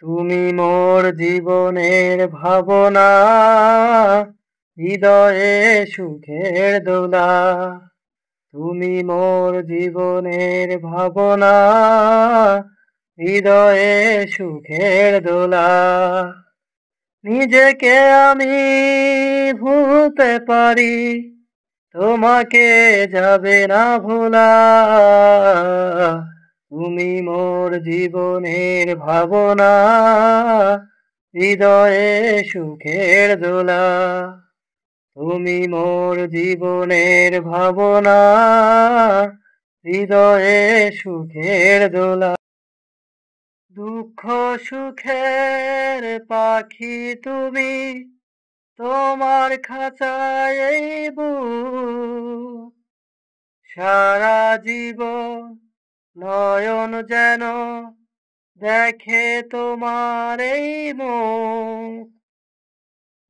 তুমি মোর জীবনের ভাবনা, হৃদয়ে সুখের দোলা। তুমি মোর জীবনের ভাবনা, হৃদয়ে সুখের দোলা। নিজেকে আমি ভুলতে পারি, তোমাকে যাবে না ভোলা। তুমি মোর জীবনের ভাবনা, হৃদয়ে সুখের দোলা। তুমি মোর জীবনের ভাবনা, হৃদয়ে সুখের দোলা। দুঃখ সুখের পাখি তুমি, তোমার খাঁচায় এই বুক। সারা জীবন নয়ন যেন দেখে তোমার এই মুখ।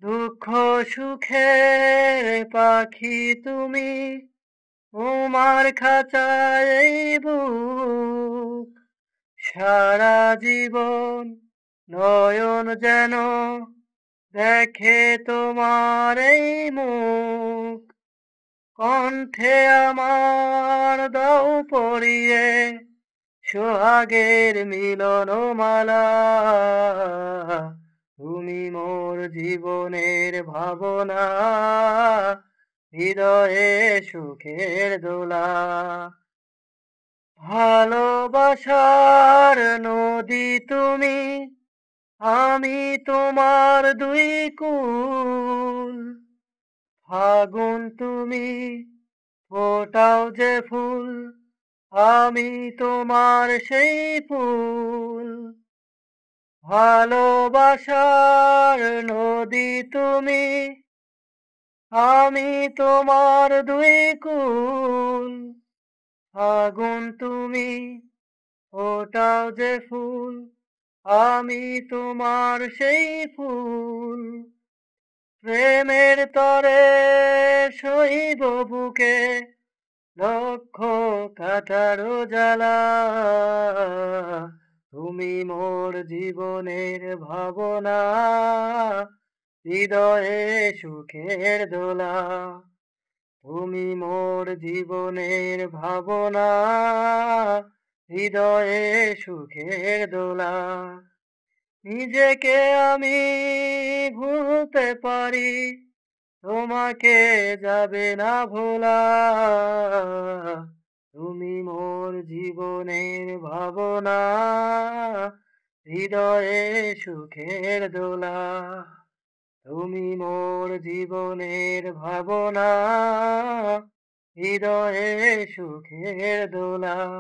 দুঃখ সুখের পাখি তুমি, তোমার খাঁচায় এই বুক। সারা জীবন নয়ন যেন দেখে তোমার এই মুখ। কণ্ঠে আমার দাও পরিয়ে সোহাগের মিলন মালা। তুমি মোর জীবনের ভাবনা, হৃদয়ে সুখের দোলা। ভালোবাসার নদী তুমি, আমি তোমার দুই কুল। ফাগুন তুমি, ফোটাও যে ফুল, আমি তোমার সেই ফুল। ভালোবাসার নদী তুমি, আমি তোমার দুই কুল। ফাগুন তুমি, ফোটাও যে ফুল, আমি তোমার সেই ফুল। প্রেমের তরে সইব বুকে লক্ষ কাটারো জ্বালা। তুমি মোর জীবনের ভাবনা, হৃদয়ে সুখের দোলা। তুমি মোর জীবনের ভাবনা, হৃদয়ে সুখের দোলা। নিজেকে আমি ভুলতে পারি, তোমাকে যাবে না ভোলা। তুমি মোর জীবনের ভাবনা, হৃদয়ে সুখের দোলা। তুমি মোর জীবনের ভাবনা, হৃদয়ে সুখের দোলা।